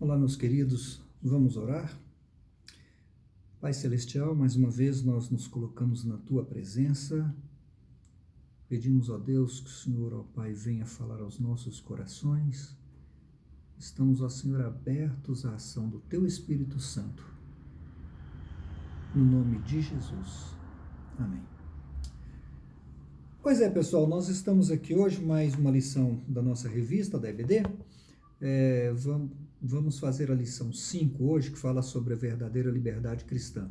Olá, meus queridos, vamos orar? Pai Celestial, mais uma vez nós nos colocamos na Tua presença, pedimos, ó Deus, que o Senhor, ó Pai, venha falar aos nossos corações. Estamos, ó Senhor, abertos à ação do Teu Espírito Santo. No nome de Jesus. Amém. Pois é, pessoal, nós estamos aqui hoje, mais uma lição da nossa revista, da EBD. Vamos fazer a lição 5 hoje, que fala sobre a verdadeira liberdade cristã.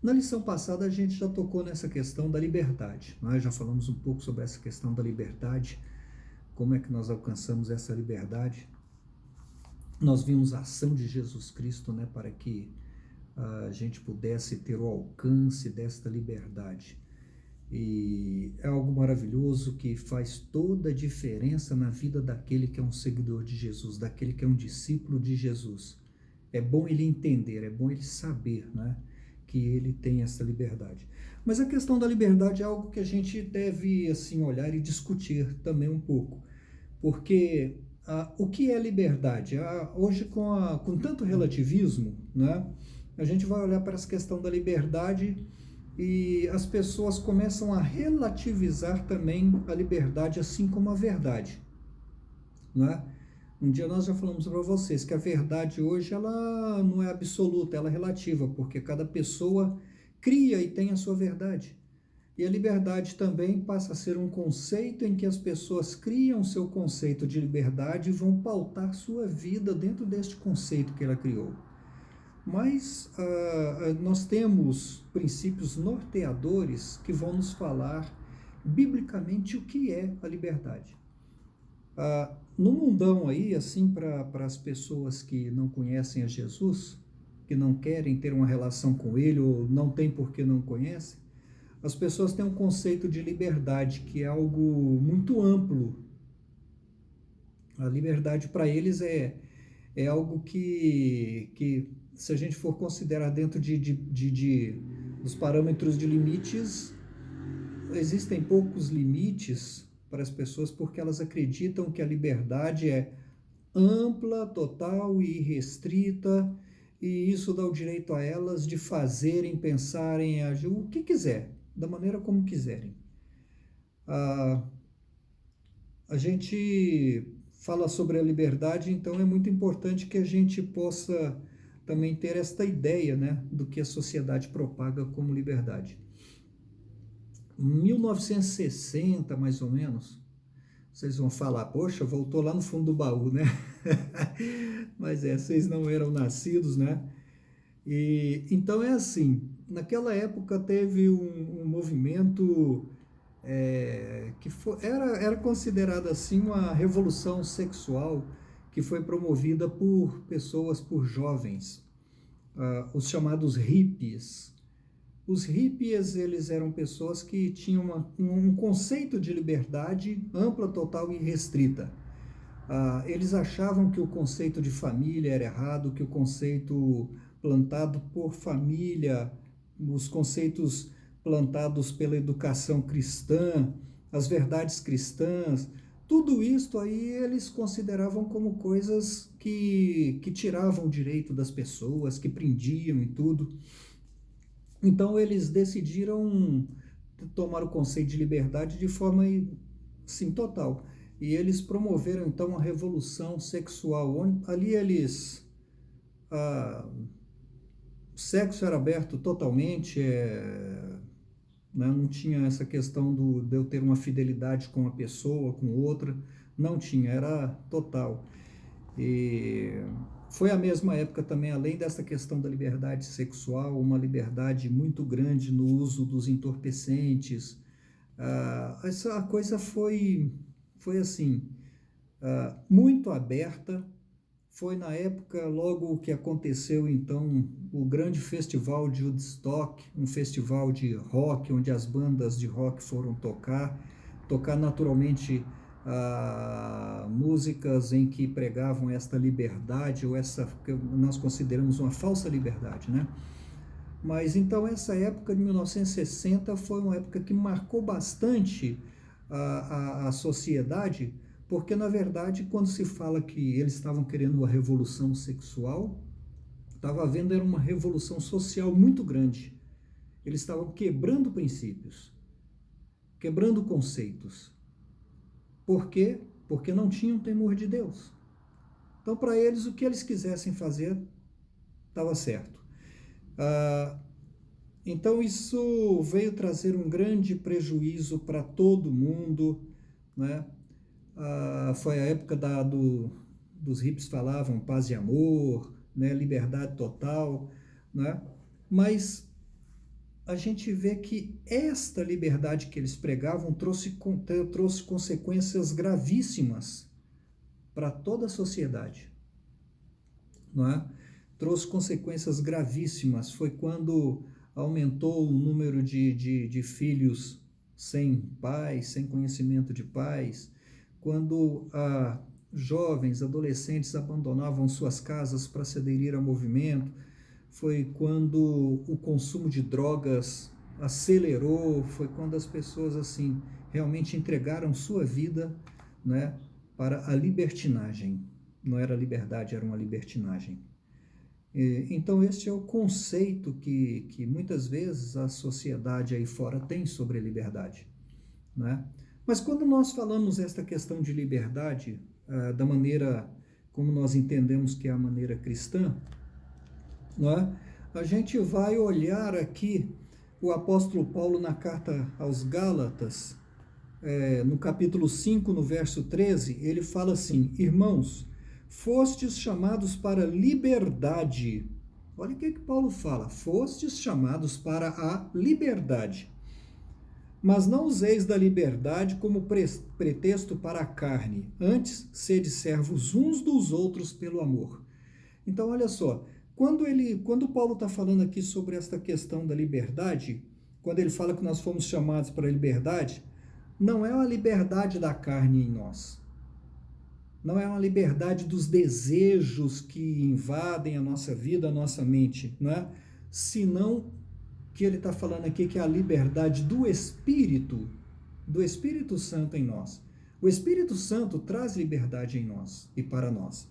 Na lição passada a gente já tocou nessa questão da liberdade, nós já falamos um pouco sobre essa questão da liberdade, como é que nós alcançamos essa liberdade. Nós vimos a ação de Jesus Cristo, né, para que a gente pudesse ter o alcance desta liberdade. E é algo maravilhoso que faz toda a diferença na vida daquele que é um seguidor de Jesus, daquele que é um discípulo de Jesus. É bom ele entender, é bom ele saber, né, que ele tem essa liberdade. Mas a questão da liberdade é algo que a gente deve assim olhar e discutir também um pouco, porque o que é liberdade? Hoje com tanto relativismo, né, a gente vai olhar para essa questão da liberdade e as pessoas começam a relativizar também a liberdade, assim como a verdade, né? Um dia nós já falamos para vocês que a verdade hoje ela não é absoluta, ela é relativa, porque cada pessoa cria e tem a sua verdade. E a liberdade também passa a ser um conceito em que as pessoas criam seu conceito de liberdade e vão pautar sua vida dentro deste conceito que ela criou. Mas nós temos princípios norteadores que vão nos falar biblicamente o que é a liberdade. No mundão aí, assim, para as pessoas que não conhecem a Jesus, que não querem ter uma relação com ele ou não tem porque não conhecem, as pessoas têm um conceito de liberdade que é algo muito amplo. A liberdade para eles é algo que se a gente for considerar dentro dos parâmetros de limites, existem poucos limites para as pessoas porque elas acreditam que a liberdade é ampla, total e irrestrita, e isso dá o direito a elas de fazerem, pensarem, agir o que quiser, da maneira como quiserem. A gente fala sobre a liberdade, então é muito importante que a gente possa também ter esta ideia, né, do que a sociedade propaga como liberdade. Em 1960, mais ou menos, vocês vão falar, poxa, voltou lá no fundo do baú, né? Mas vocês não eram nascidos, né? E então é assim, naquela época teve um movimento que era considerada assim uma revolução sexual que foi promovida por pessoas, por jovens, os chamados hippies. Os hippies, eles eram pessoas que tinham um conceito de liberdade ampla, total e restrita. Eles achavam que o conceito de família era errado, que o conceito plantado por família, os conceitos plantados pela educação cristã, as verdades cristãs, tudo isso aí eles consideravam como coisas que tiravam o direito das pessoas, que prendiam e tudo. Então eles decidiram tomar o conceito de liberdade de forma, sim, total. E eles promoveram então a revolução sexual, onde ali eles... o sexo era aberto totalmente, né, não tinha essa questão de eu ter uma fidelidade com uma pessoa, com outra, não tinha, era total. E foi a mesma época também, além dessa questão da liberdade sexual, uma liberdade muito grande no uso dos entorpecentes. Essa coisa foi assim, muito aberta. Foi na época, logo que aconteceu então o grande festival de Woodstock, um festival de rock, onde as bandas de rock foram tocar naturalmente músicas em que pregavam esta liberdade, ou essa que nós consideramos uma falsa liberdade, né? Mas então essa época de 1960 foi uma época que marcou bastante a sociedade, Porque, na verdade, quando se fala que eles estavam querendo uma revolução sexual, estava havendo era uma revolução social muito grande. Eles estavam quebrando princípios, quebrando conceitos. Por quê? Porque não tinham temor de Deus. Então, para eles, o que eles quisessem fazer estava certo. Então, isso veio trazer um grande prejuízo para todo mundo, né? Foi a época dos hippies falavam paz e amor, né? Liberdade total, né? Mas a gente vê que esta liberdade que eles pregavam trouxe consequências gravíssimas para toda a sociedade, não é? Trouxe consequências gravíssimas. Foi quando aumentou o número de filhos sem pais, sem conhecimento de pais, quando jovens, adolescentes abandonavam suas casas para se aderir ao movimento, foi quando o consumo de drogas acelerou, foi quando as pessoas assim realmente entregaram sua vida, né, para a libertinagem. Não era liberdade, era uma libertinagem. Então este é o conceito que muitas vezes a sociedade aí fora tem sobre a liberdade, né? Mas quando nós falamos esta questão de liberdade, da maneira como nós entendemos que é a maneira cristã, não é? A gente vai olhar aqui o apóstolo Paulo na carta aos Gálatas, no capítulo 5, no verso 13, ele fala assim: irmãos, fostes chamados para liberdade. Olha o que Paulo fala: fostes chamados para a liberdade. Mas não useis da liberdade como pretexto para a carne, antes sede servos uns dos outros pelo amor. Então, olha só, quando Paulo está falando aqui sobre esta questão da liberdade, quando ele fala que nós fomos chamados para a liberdade, não é uma liberdade da carne em nós. Não é uma liberdade dos desejos que invadem a nossa vida, a nossa mente, não é? Senão que ele está falando aqui que é a liberdade do Espírito Santo em nós. O Espírito Santo traz liberdade em nós e para nós.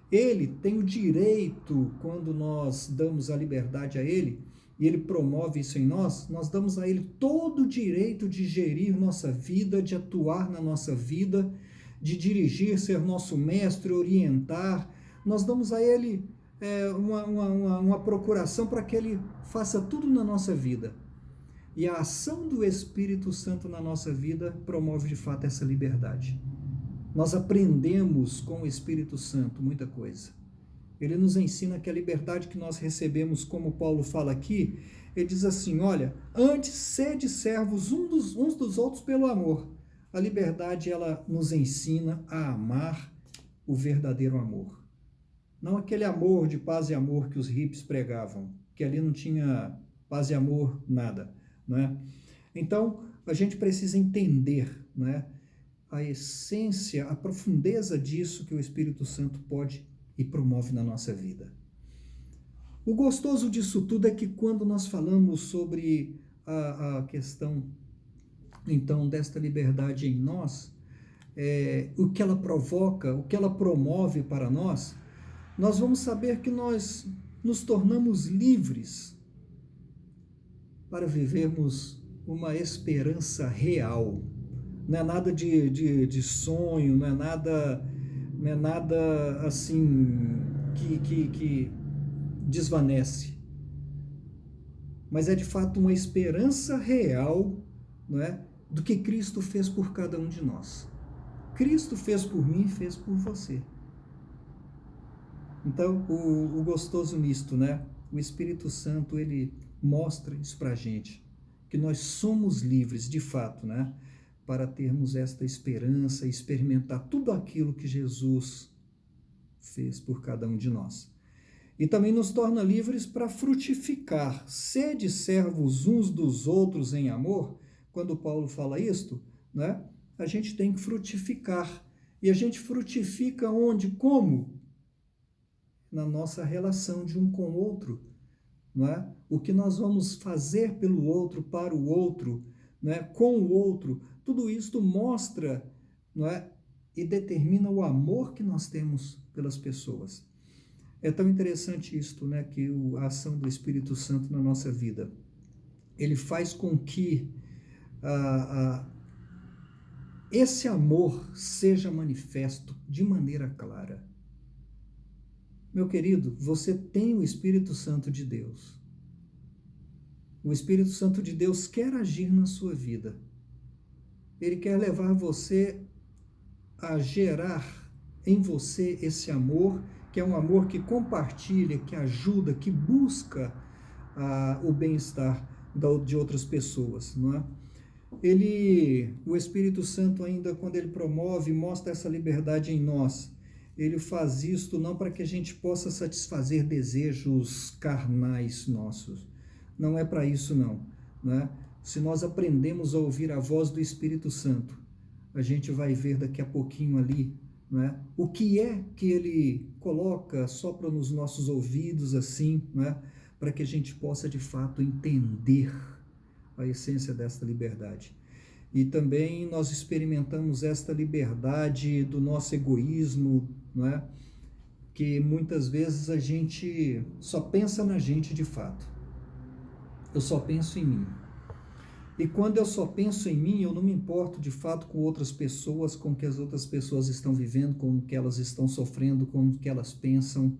Ele tem o direito, quando nós damos a liberdade a ele, e ele promove isso em nós, nós damos a ele todo o direito de gerir nossa vida, de atuar na nossa vida, de dirigir, ser nosso mestre, orientar. Nós damos a ele uma procuração para que ele faça tudo na nossa vida. E a ação do Espírito Santo na nossa vida promove de fato essa liberdade. Nós aprendemos com o Espírito Santo muita coisa. Ele nos ensina que a liberdade que nós recebemos, como Paulo fala aqui, ele diz assim: olha, antes sede servos uns dos outros pelo amor. A liberdade, ela nos ensina a amar o verdadeiro amor. Não aquele amor de paz e amor que os hippies pregavam, que ali não tinha paz e amor, nada, né? Então, a gente precisa entender, né, a essência, a profundeza disso que o Espírito Santo pode e promove na nossa vida. O gostoso disso tudo é que quando nós falamos sobre a questão, então, desta liberdade em nós, o que ela provoca, o que ela promove para nós, nós vamos saber que nós nos tornamos livres para vivermos uma esperança real. Não é nada de sonho, não é nada assim que desvanece. Mas é de fato uma esperança real, não é, do que Cristo fez por cada um de nós. Cristo fez por mim e fez por você. Então, o gostoso nisto, né? O Espírito Santo, ele mostra isso pra gente, que nós somos livres, de fato, né? Para termos esta esperança e experimentar tudo aquilo que Jesus fez por cada um de nós. E também nos torna livres para frutificar. Sede servos uns dos outros em amor. Quando Paulo fala isto, né? A gente tem que frutificar. E a gente frutifica onde? Como? Na nossa relação de um com o outro, não é? O que nós vamos fazer pelo outro, para o outro, não é? Com o outro, tudo isso mostra, não é? e determina o amor que nós temos pelas pessoas. É tão interessante isto, né, que a ação do Espírito Santo na nossa vida, ele faz com que esse amor seja manifesto de maneira clara. Meu querido, você tem o Espírito Santo de Deus. O Espírito Santo de Deus quer agir na sua vida. Ele quer levar você a gerar em você esse amor, que é um amor que compartilha, que ajuda, que busca o bem-estar de outras pessoas, não é? O Espírito Santo ainda, quando ele promove, mostra essa liberdade em nós, ele faz isto não para que a gente possa satisfazer desejos carnais nossos. Não é para isso, não, né? Se nós aprendemos a ouvir a voz do Espírito Santo, a gente vai ver daqui a pouquinho ali, né, o que é que ele coloca, sopra nos nossos ouvidos assim, né, para que a gente possa de fato entender a essência desta liberdade. E também nós experimentamos esta liberdade do nosso egoísmo, não é? Que muitas vezes a gente só pensa na gente de fato. Eu só penso em mim. E quando eu só penso em mim, eu não me importo de fato com outras pessoas, com o que as outras pessoas estão vivendo, com o que elas estão sofrendo, com o que elas pensam,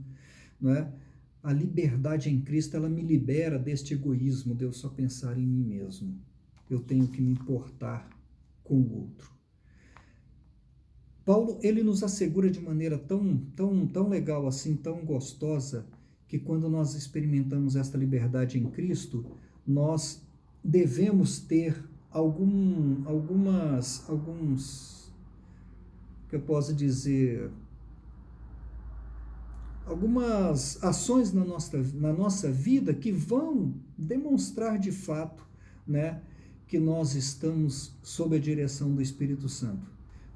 não é? A liberdade em Cristo, ela me libera deste egoísmo, de eu só pensar em mim mesmo. Eu tenho que me importar com o outro. Paulo, ele nos assegura de maneira tão legal assim, tão gostosa, que quando nós experimentamos esta liberdade em Cristo, nós devemos ter alguns, que eu posso dizer, algumas ações na nossa vida que vão demonstrar de fato, né, que nós estamos sob a direção do Espírito Santo,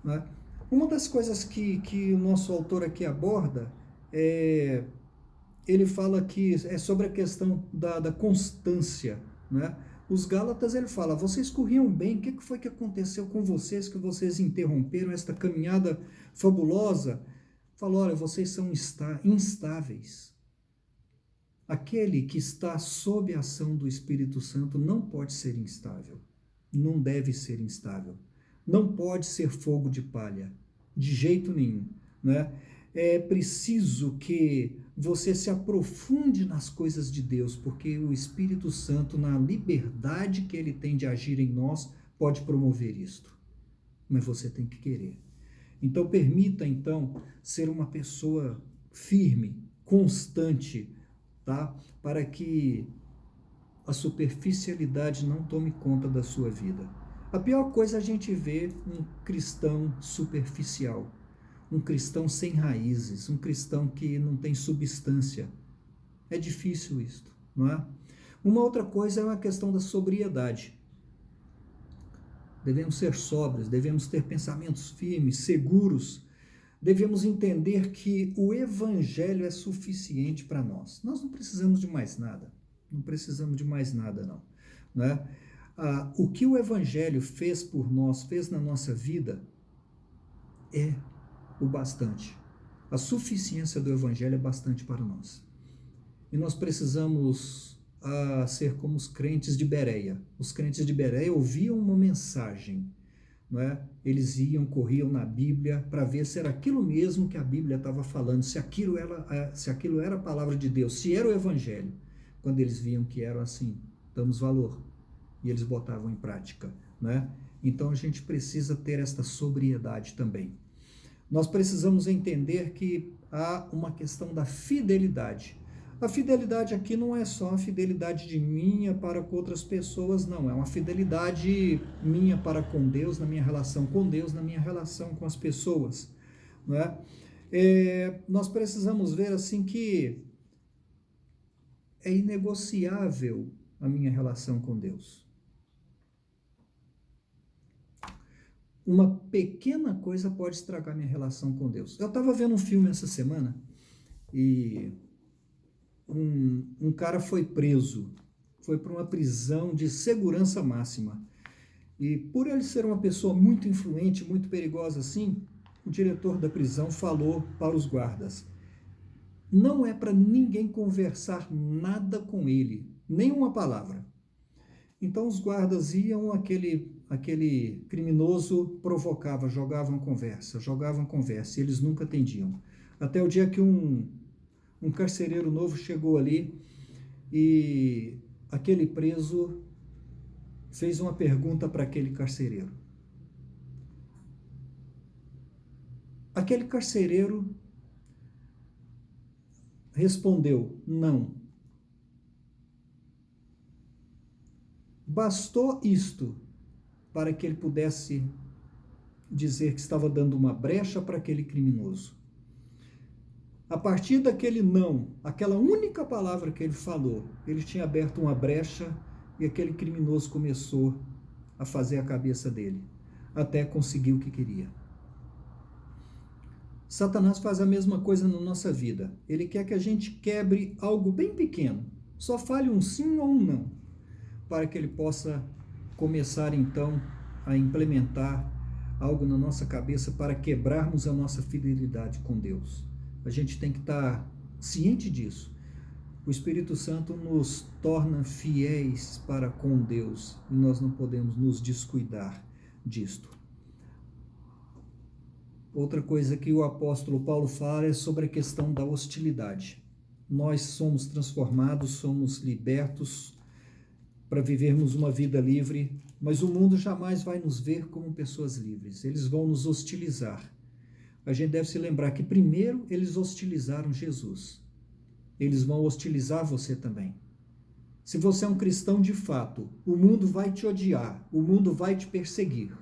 né? Uma das coisas que o nosso autor aqui aborda, ele fala que é sobre a questão da constância, né? Os Gálatas, ele fala, vocês corriam bem, o que foi que aconteceu com vocês, que vocês interromperam esta caminhada fabulosa? Falou, olha, vocês são instáveis. Aquele que está sob a ação do Espírito Santo não pode ser instável, não deve ser instável, não pode ser fogo de palha, de jeito nenhum, né? É preciso que você se aprofunde nas coisas de Deus, porque o Espírito Santo, na liberdade que ele tem de agir em nós, pode promover isto. Mas você tem que querer. Então, permita, ser uma pessoa firme, constante, tá? Para que a superficialidade não tome conta da sua vida. A pior coisa é a gente ver um cristão superficial, um cristão sem raízes, um cristão que não tem substância. É difícil isto, não é? Uma outra coisa é a questão da sobriedade. Devemos ser sóbrios, devemos ter pensamentos firmes, seguros. Devemos entender que o Evangelho é suficiente para nós. Nós não precisamos de mais nada. Não precisamos de mais nada, não é? O que o Evangelho fez por nós, fez na nossa vida, é o bastante. A suficiência do Evangelho é bastante para nós. E nós precisamos ser como os crentes de Bereia. Os crentes de Bereia ouviam uma mensagem, não é? Eles corriam na Bíblia para ver se era aquilo mesmo que a Bíblia estava falando, se aquilo era a palavra de Deus, se era o Evangelho. Quando eles viam que era assim, damos valor. E eles botavam em prática, né? Então a gente precisa ter esta sobriedade também. Nós precisamos entender que há uma questão da fidelidade. A fidelidade aqui não é só a fidelidade de minha para com outras pessoas, não. É uma fidelidade minha para com Deus, na minha relação com Deus, na minha relação com as pessoas, não é? Nós precisamos ver assim que é inegociável a minha relação com Deus. Uma pequena coisa pode estragar minha relação com Deus. Eu estava vendo um filme essa semana e um cara foi preso, foi para uma prisão de segurança máxima. E por ele ser uma pessoa muito influente, muito perigosa assim, o diretor da prisão falou para os guardas: não é para ninguém conversar nada com ele, nenhuma palavra. Então os guardas iam, aquele criminoso provocava, jogavam conversa, e eles nunca atendiam. Até o dia que um carcereiro novo chegou ali e aquele preso fez uma pergunta para aquele carcereiro. Aquele carcereiro respondeu: não. Bastou isto para que ele pudesse dizer que estava dando uma brecha para aquele criminoso. A partir daquele não, aquela única palavra que ele falou, ele tinha aberto uma brecha e aquele criminoso começou a fazer a cabeça dele, até conseguir o que queria. Satanás faz a mesma coisa na nossa vida. Ele quer que a gente quebre algo bem pequeno, só fale um sim ou um não, para que ele possa começar então a implementar algo na nossa cabeça para quebrarmos a nossa fidelidade com Deus. A gente tem que estar ciente disso. O Espírito Santo nos torna fiéis para com Deus e nós não podemos nos descuidar disto. Outra coisa que o apóstolo Paulo fala é sobre a questão da hostilidade. Nós somos transformados, somos libertos para vivermos uma vida livre, mas o mundo jamais vai nos ver como pessoas livres. Eles vão nos hostilizar. A gente deve se lembrar que primeiro eles hostilizaram Jesus. Eles vão hostilizar você também. Se você é um cristão de fato, o mundo vai te odiar, o mundo vai te perseguir.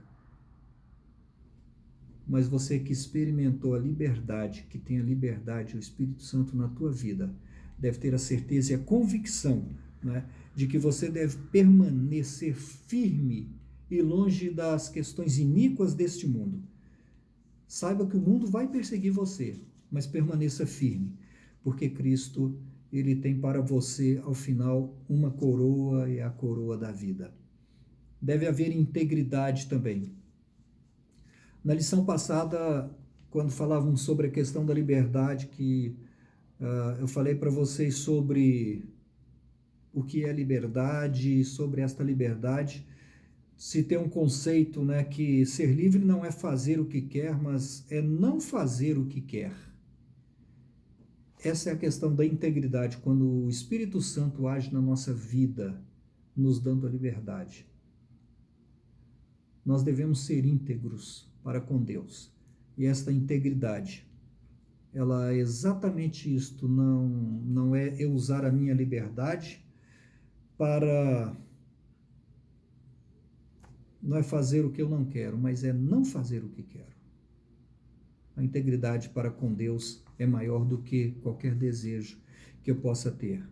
Mas você que experimentou a liberdade, que tem a liberdade, o Espírito Santo na tua vida, deve ter a certeza e a convicção, né, de que você deve permanecer firme e longe das questões iníquas deste mundo. Saiba que o mundo vai perseguir você, mas permaneça firme, porque Cristo, ele tem para você, ao final, uma coroa, e a coroa da vida. Deve haver integridade também. Na lição passada, quando falávamos sobre a questão da liberdade, eu falei para vocês sobre o que é liberdade, sobre esta liberdade, se tem um conceito, né, que ser livre não é fazer o que quer, mas é não fazer o que quer. Essa é a questão da integridade, quando o Espírito Santo age na nossa vida, nos dando a liberdade. Nós devemos ser íntegros para com Deus. E esta integridade, ela é exatamente isto, não é eu usar a minha liberdade para... Não é fazer o que eu não quero, mas é não fazer o que quero. A integridade para com Deus é maior do que qualquer desejo que eu possa ter.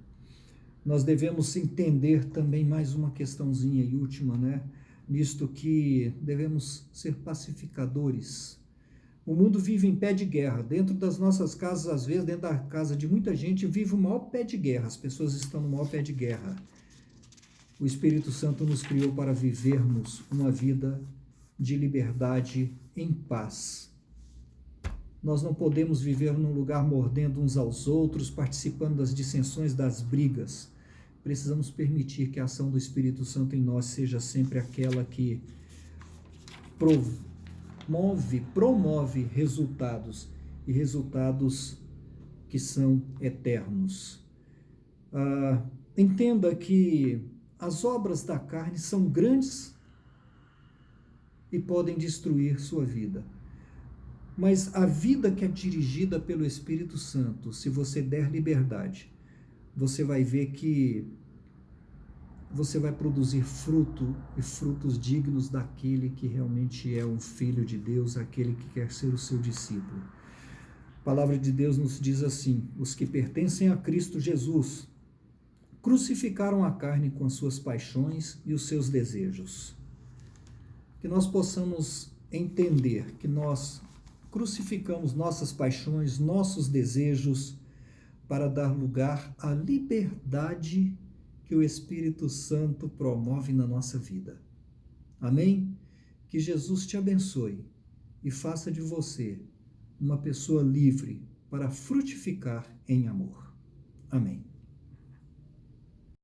Nós devemos entender também mais uma questãozinha e última, né? Nisto que devemos ser pacificadores. O mundo vive em pé de guerra. Dentro das nossas casas, às vezes, dentro da casa de muita gente, vive o maior pé de guerra. As pessoas estão no maior pé de guerra. O Espírito Santo nos criou para vivermos uma vida de liberdade em paz. Nós não podemos viver num lugar mordendo uns aos outros, participando das dissensões, das brigas. Precisamos permitir que a ação do Espírito Santo em nós seja sempre aquela que promove resultados, e resultados que são eternos. Entenda que as obras da carne são grandes e podem destruir sua vida. Mas a vida que é dirigida pelo Espírito Santo, se você der liberdade, você vai ver que você vai produzir fruto e frutos dignos daquele que realmente é um filho de Deus, aquele que quer ser o seu discípulo. A palavra de Deus nos diz assim: os que pertencem a Cristo Jesus crucificaram a carne com as suas paixões e os seus desejos. Que nós possamos entender que nós crucificamos nossas paixões, nossos desejos, para dar lugar à liberdade que o Espírito Santo promove na nossa vida. Amém? Que Jesus te abençoe e faça de você uma pessoa livre para frutificar em amor. Amém.